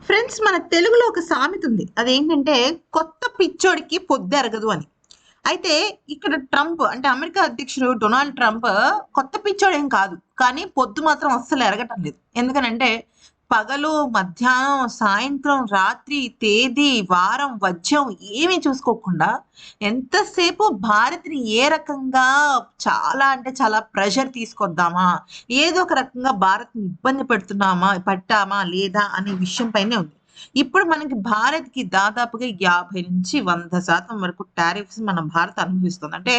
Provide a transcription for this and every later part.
Friends, మన తెలుగులో ఒక సామెత ఉంది. అదేంటంటే కొత్త పిచ్చోడికి పొద్దెరగదు అని. అయితే ఇక్కడ ట్రంప్ అంటే అమెరికా అధ్యక్షుడు డొనాల్డ్ ట్రంప్ కొత్త పిచ్చోడేం కాదు. కానీ పొద్దు మాత్రం అస్సలు ఎరగటం లేదు. ఎందుకనంటే పగలు, మధ్యాహ్నం, సాయంత్రం, రాత్రి, తేదీ, వారం, వజ్యం ఏమీ చూసుకోకుండా ఎంతసేపు భారత్‌ని ఏ రకంగా చాలా అంటే చాలా ప్రెషర్ తీసుకొద్దామా? ఏదో ఒక రకంగా భారత్‌ని ఇబ్బంది పెట్టామా లేదా అనే విషయం పైనే ఉంది. ఇప్పుడు మనకి భారత్‌కి దాదాపుగా 50-100% వరకు టారిఫ్స్ మన భారత్ అనుభవిస్తుంది. అంటే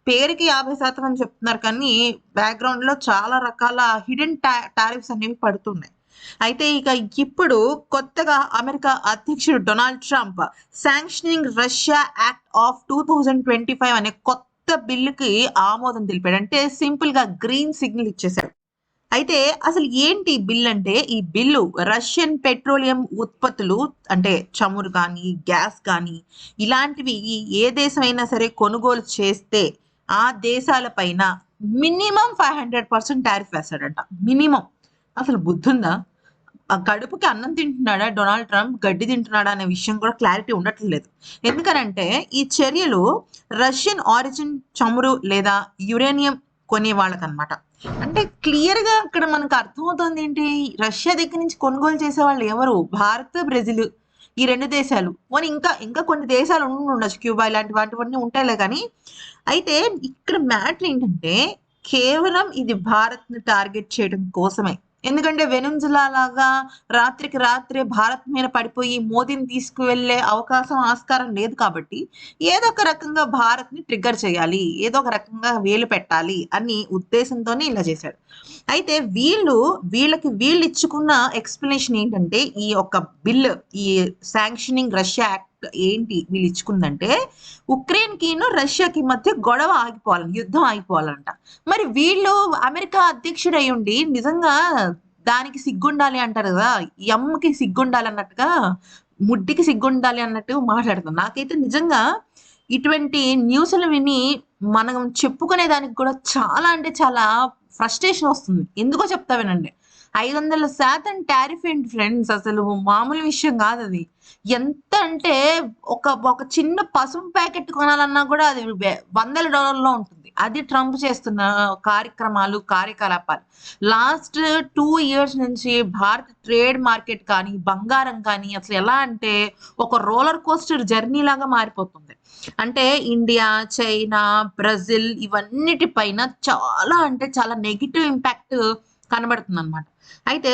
పేరుకి 50% అని చెప్తున్నారు కానీ బ్యాక్‌గ్రౌండ్‌లో చాలా రకాల హిడెన్ టారిఫ్స్ అనేవి పడుతున్నాయి. అయితే ఇప్పుడు కొత్తగా అమెరికా అధ్యక్షుడు Donald Trump sanctioning Russia act of 2025 అనే కొత్త బిల్లుకి ఆమోదం తెలిపాడు. అంటే సింపుల్‌గా గ్రీన్ సిగ్నల్ ఇచ్చేసాడు. అయితే అసలు ఏంటి ఈ బిల్ అంటే, ఈ బిల్లు రష్యన్ పెట్రోలియం ఉత్పత్తులు అంటే చమురు గానీ, గ్యాస్ గానీ ఇలాంటివి ఏ దేశమైనా సరే కొనుగోలు చేస్తే ఆ దేశాల పైన మినిమమ్ 500% టారిఫ్ వేస్తాడంట. మినిమమ్. అసలు బుద్ధుందా? ఆ కడుపుకి అన్నం తింటున్నాడా డొనాల్డ్ ట్రంప్? గడ్డి తింటున్నాడా అనే విషయం కూడా క్లారిటీ ఉండట్లేదు. ఎందుకనంటే ఈ చర్యలు రష్యన్ ఆరిజిన్ చమురు లేదా యురేనియం కొనే వాళ్ళకనమాట. అంటే క్లియర్‌గా అక్కడ మనకు అర్థమవుతోంది ఏంటి? రష్యా దగ్గర నుంచి కొనుగోలు చేసేవాళ్ళు ఎవరు? భారత్, బ్రెజిల్ ఈ 2 దేశాలు. పోనీ ఇంకా కొన్ని దేశాలు ఉండుండొచ్చు. క్యూబా ఇలాంటి వాటివన్నీ ఉంటాయిలే గానీ, అయితే ఇక్కడ మ్యాటర్ ఏంటంటే కేవలం ఇది భారత్‌ని టార్గెట్ చేయడం కోసమే. ఎందుకంటే వెనిజులా లాగా రాత్రికి రాత్రే భారత్ మీద పడిపోయి మోదీని తీసుకువెళ్ళే అవకాశం, ఆస్కారం లేదు కాబట్టి ఏదో ఒక రకంగా భారత్‌ని ట్రిగ్గర్ చేయాలి. ఏదో ఒక రకంగా వేలు పెట్టాలి అని ఉద్దేశంతోనే ఇలా చేశాడు. అయితే వీళ్ళిచ్చుకున్న ఎక్స్‌ప్లనేషన్ ఏంటంటే ఈ యొక్క బిల్ ఈ శాంక్షనింగ్ రష్యా యాక్ట్ ఏంటి వీళ్ళిచ్చుకుందంటే ఉక్రెయిన్‌కిను, రష్యాకి మధ్య గొడవ ఆగిపోవాలని, యుద్ధం ఆగిపోవాలంట. మరి వీళ్ళు అమెరికా అధ్యక్షుడయ్యుండి నిజంగా దానికి సిగ్గుండాలి అంటారు గదా! యమ్మకి సిగ్గుండాలి అన్నట్టుగా, ముడ్డికి సిగ్గుండాలి అన్నట్టు మాట్లాడుతున్నారు. నాకైతే నిజంగా ఇటువంటి న్యూస్‌లు విని మనం చెప్పుకునే దానికి కూడా చాలా అంటే చాలా ఫ్రస్ట్రేషన్ వస్తుంది. ఎందుకో చెప్తా వినండి. 500% టారిఫ్ ఏంటి ఫ్రెండ్స్, అసలు మామూలు విషయం గాదది. ఎంత అంటే ఒక చిన్న పసుపు ప్యాకెట్ కొనాలన్నా గూడా అది వందల డాలర్‌లో ఉంటుంది. అది ట్రంప్ చేస్తున్న కార్యకలాపాలు. లాస్ట్ 2 ఇయర్స్ నుంచి భారత్ ట్రేడ్ మార్కెట్ కానీ, బంగారం కానీ అసలు ఎలా అంటే ఒక రోలర్ కోస్టర్ జర్నీ లాగా మారిపోతుంది. అంటే ఇండియా, చైనా, బ్రెజిల్ ఇవన్నిటి పైన చాలా అంటే చాలా నెగెటివ్ ఇంపాక్ట్ కనబడుతుందన్నమాట. అయితే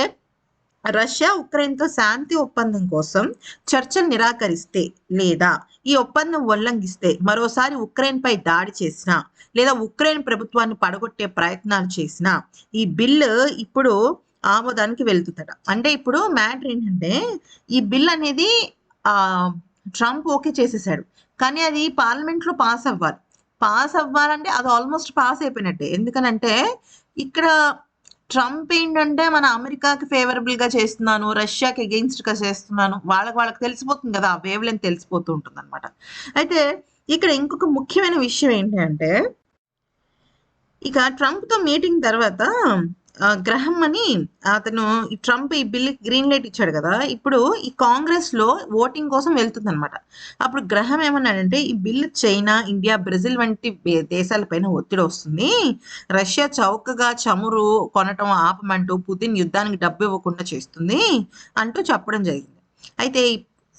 రష్యా ఉక్రెయిన్‌తో శాంతి ఒప్పందం కోసం చర్చలు నిరాకరిస్తే లేదా ఈ ఒప్పందం ఉల్లంఘిస్తే మరోసారి ఉక్రెయిన్‌పై దాడి చేసినా లేదా ఉక్రెయిన్ ప్రభుత్వాన్ని పడగొట్టే ప్రయత్నాలు చేసినా ఈ బిల్లు ఇప్పుడు ఆమోదానికి వెళ్తుందట. అంటే ఇప్పుడు మ్యాటర్ ఏంటంటే ఈ బిల్ అనేది ట్రంప్ ఓకే చేసేసాడు. కానీ అది పార్లమెంట్‌లో పాస్ అవ్వాలి. పాస్ అవ్వాలంటే అది ఆల్మోస్ట్ పాస్ అయిపోయినట్టే. ఎందుకనంటే ఇక్కడ ట్రంప్ ఏంటంటే మన అమెరికాకి ఫేవరబుల్‌గా చేస్తున్నాను, రష్యాకి అగెయిన్స్ట్‌గా చేస్తున్నాను. వాళ్ళకి తెలిసిపోతుంది కదా! ఆ వేవ్ లెంగ్త్ తెలిసిపోతూ ఉంటుందన్నమాట. అయితే ఇక్కడ ఇంకొక ముఖ్యమైన విషయం ఏంటి అంటే ట్రంప్‌తో మీటింగ్ తర్వాత గ్రహం అని అతను ఈ ట్రంప్ ఈ బిల్‌కి గ్రీన్ లైట్ ఇచ్చాడు గదా! ఇప్పుడు ఈ కాంగ్రెస్‌లో ఓటింగ్ కోసం వెళ్తుందనమాట. అప్పుడు గ్రహం ఏమన్నాడంటే, "ఈ బిల్ చైనా, ఇండియా, బ్రెజిల్ వంటి దేశాల పైన ఒత్తిడొస్తుంది. రష్యా చౌకగా చమురు కొనటం ఆపమంటూ పుతిన్ యుద్ధానికి డబ్బివ్వకుండా చేస్తుంది" అంటూ చెప్పడం జరిగింది. అయితే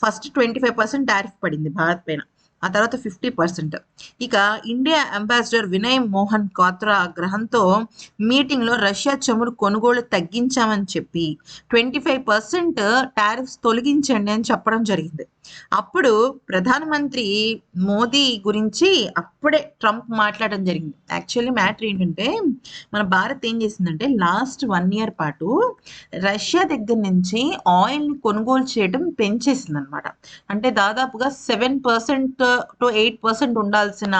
ఫస్ట్ 25% టారిఫ్ పడింది భారత్ పైన. ఆ తర్వాత 50%. ఇండియా అంబాసిడర్ వినయ్ మోహన్ క్వాత్రా గ్రహంతో మీటింగ్‌లో రష్యా చమురు కొనుగోలు తగ్గించామని చెప్పి 25% టారిఫ్స్ తొలగించండి అని చెప్పడం జరిగింది. అప్పుడు ప్రధానమంత్రి మోదీ గురించి అప్పుడే ట్రంప్ మాట్లాడడం జరిగింది. యాక్చువల్లీ మ్యాటర్ ఏంటంటే మన భారత్ ఏం చేసిందంటే లాస్ట్ 1 ఇయర్ పాటు రష్యా దగ్గర నుంచి ఆయిల్‌ని కొనుగోలు చేయడం పెంచేసిందనమాట. అంటే దాదాపుగా 7% to 8% ఉండాల్సిన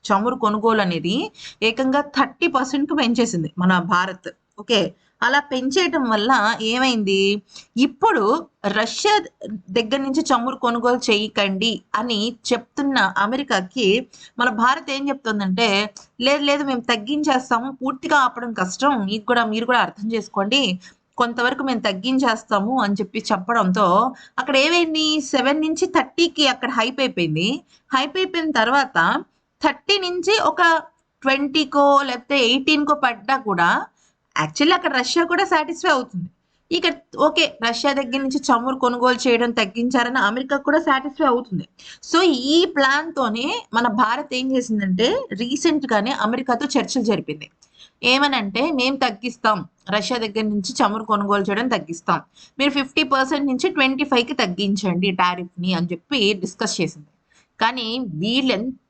చమురు కొనుగోలు అనేది ఏకంగా 30%కి పెంచేసింది మన భారత్. ఓకే. అలా పెంచేయటం వల్ల ఏమైంది? ఇప్పుడు రష్యా దగ్గర నుంచి చమురు కొనుగోలు చేయకండి అని చెప్తున్న అమెరికాకి మన భారత్ ఏం చెప్తుందంటే, లేదు లేదు మేము తగ్గించేస్తాము. పూర్తిగా ఆపడం కష్టం. మీరు కూడా అర్థం చేసుకోండి. కొంతవరకు మేము తగ్గించేస్తాము అని చెప్పి చెప్పడంతో అక్కడ ఏమైంది 7 నుంచి 30కి అక్కడ హైప్ అయిపోయింది. హైప్ అయిపోయిన తర్వాత 30 నుంచి ఒక 20కో లేకపోతే 18కో పడ్డా కూడా యాక్చువల్లీ అక్కడ రష్యా కూడా సాటిస్ఫై అవుతుంది. ఇక ఓకే, రష్యా దగ్గర నుంచి చమురు కొనుగోలు చేయడం తగ్గించారని అమెరికా కూడా సాటిస్ఫై అవుతుంది. సో ఈ ప్లాన్ తోనే మన భారత్ ఏం చేసిందంటే రీసెంట్ గానే అమెరికాతో చర్చలు జరిపింది. ఏమనంటే మేము తగ్గిస్తాం, రష్యా దగ్గర నుంచి చమురు కొనుగోలు చేయడం తగ్గిస్తాం, మీరు 50% నుంచి 25కి తగ్గించండి టారిఫ్ ని అని చెప్పి డిస్కస్ చేసింది. కానీ వీళ్ళు ఎంత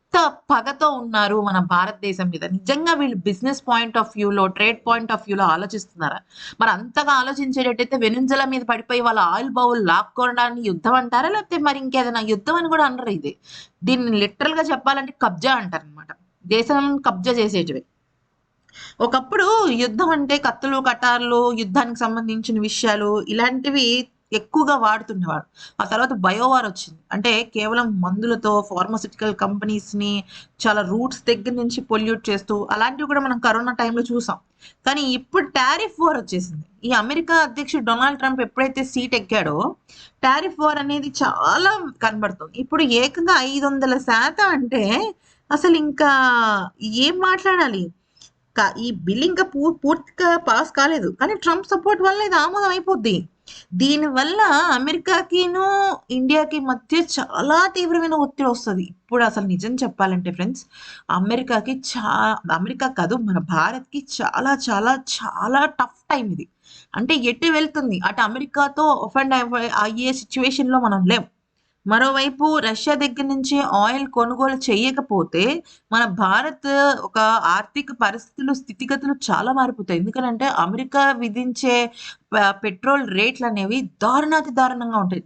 పగతో ఉన్నారు మన భారతదేశం మీద, నిజంగా వీళ్ళు బిజినెస్ పాయింట్ ఆఫ్ వ్యూలో ట్రేడ్ పాయింట్ ఆఫ్ వ్యూలో ఆలోచిస్తున్నారా? మరి అంతగా ఆలోచించేటట్టయితే వెనుజులా మీద పడిపోయి వాళ్ళ ఆయిల్ బౌల్ లాక్కోవడాన్ని యుద్ధం అంటారా, లేకపోతే మరి ఇంకేదైనా యుద్ధం అని కూడా అనరు. దీన్ని లిటరల్ గా చెప్పాలంటే కబ్జా అంటారు అనమాట. దేశం కబ్జా చేసేటివి. ఒకప్పుడు యుద్ధం అంటే కత్తులు కటార్లు, యుద్ధానికి సంబంధించిన విషయాలు ఇలాంటివి ఎక్కువగా వాడుతుండేవాడు. ఆ తర్వాత బయోవార్ వచ్చింది. అంటే కేవలం మందులతో ఫార్మాసిటికల్ కంపెనీస్ ని చాలా రూట్స్ దగ్గర నుంచి పొల్యూట్ చేస్తూ అలాంటివి కూడా మనం కరోనా టైంలో చూసాం. కానీ ఇప్పుడు టారిఫ్ వార్ వచ్చేసింది. ఈ అమెరికా అధ్యక్షుడు డొనాల్డ్ ట్రంప్ ఎప్పుడైతే సీట్ ఎక్కాడో టారిఫ్ వార్ అనేది చాలా కనబడుతుంది. ఇప్పుడు ఏకంగా 500% అంటే అసలు ఇంకా ఏం మాట్లాడాలి? ఈ బిల్ ఇంకా పూర్తిగా పాస్ కాలేదు. కానీ ట్రంప్ సపోర్ట్ వల్ల ఇది ఆమోదం అయిపోద్ది. దీనివల్ల అమెరికాకిను ఇండియాకి మధ్య చాలా తీవ్రమైన ఒత్తిడి వస్తుంది. ఇప్పుడు అసలు నిజం చెప్పాలంటే ఫ్రెండ్స్, అమెరికాకి అమెరికా కాదు మన భారత్కి చాలా చాలా చాలా టఫ్ టైం ఇది. అంటే ఎటు వెళ్తుంది, అటు అమెరికాతో ఒఫెండ్ అయ్యే సిచ్యువేషన్ లో మనం లేం. మరోవైపు రష్యా దగ్గర నుంచి ఆయిల్ కొనుగోలు చేయకపోతే మన భారత్ ఒక ఆర్థిక పరిస్థితులు స్థితిగతులు చాలా మారిపోతాయి. ఎందుకంటే అమెరికా విధించే పెట్రోల్ రేట్లు అనేవి దారుణాతి దారుణంగా ఉంటాయి.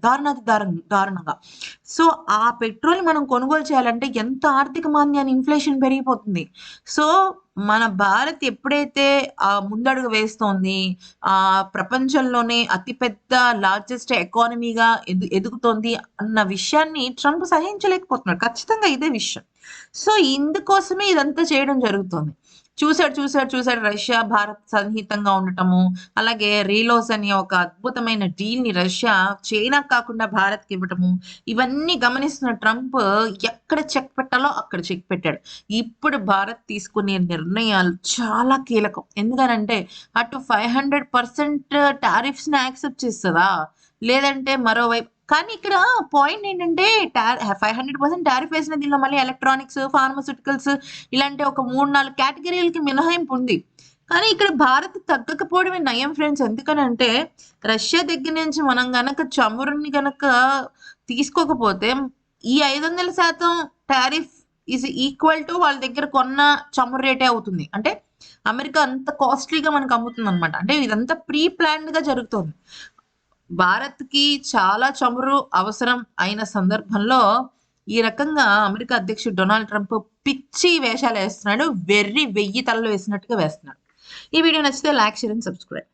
దారుణంగా. సో ఆ పెట్రోల్ మనం కొనుగోలు చేయాలంటే ఎంత ఆర్థిక మాంద్యాన్ని, ఇన్ఫ్లేషన్ పెరిగిపోతుంది. సో మన భారత్ ఎప్పుడైతే ముందడుగు వేస్తోంది, ప్రపంచంలోనే అతిపెద్ద లార్జెస్ట్ ఎకానమీగా ఎదుగుతోంది అన్న విషయాన్ని ట్రంప్ సహించలేకపోతున్నాడు. ఖచ్చితంగా ఇదే విషయం. సో ఇందుకోసమే ఇదంతా చేయడం జరుగుతుంది. చూసాడు రష్యా భారత్ సన్నిహితంగా ఉండటము, అలాగే రీలోస్ అనే ఒక అద్భుతమైన డీల్ ని రష్యా చైనా కాకుండా భారత్ కి ఇవ్వటము, ఇవన్నీ గమనిస్తున్న ట్రంప్ ఎక్కడ చెక్ పెట్టాలో అక్కడ చెక్ పెట్టాడు. ఇప్పుడు భారత్ తీసుకునే నిర్ణయాలు చాలా కీలకం. ఎందుకనంటే అటు 500% టారిఫ్స్ ని యాక్సెప్ట్ చేస్తుందా, లేదంటే మరోవైపు. కానీ ఇక్కడ పాయింట్ ఏంటంటే 500% టారిఫ్ వేసిన దీనిలో మళ్ళీ ఎలక్ట్రానిక్స్, ఫార్మాస్యూటికల్స్ ఇలాంటి ఒక 3-4 కేటగిరీలకి మినహాయింపు ఉంది. కానీ ఇక్కడ భారత్ తగ్గకపోవడమే నయం ఫ్రెండ్స్. ఎందుకనంటే రష్యా దగ్గర నుంచి మనం గనక చమురుని గనక తీసుకోకపోతే ఈ 500% టారిఫ్ ఈజ్ ఈక్వల్ టు వాళ్ళ దగ్గర కొన్న చమురు రేటే అవుతుంది. అంటే అమెరికా అంత కాస్ట్లీగా మనకు అమ్ముతుంది అనమాట. అంటే ఇదంతా ప్రీ ప్లాన్డ్ గా జరుగుతుంది. భారత్ కి చాలా చమురు అవసరం అయిన సందర్భంలో ఈ రకంగా అమెరికా అధ్యక్షుడు డొనాల్డ్ ట్రంప్ పిచ్చి వేషాలు వేస్తున్నాడు. వెర్రి 1000 తలలు వేసినట్టుగా వేస్తున్నాడు. ఈ వీడియో నచ్చితే లైక్, షేర్ అండ్ సబ్స్క్రైబ్.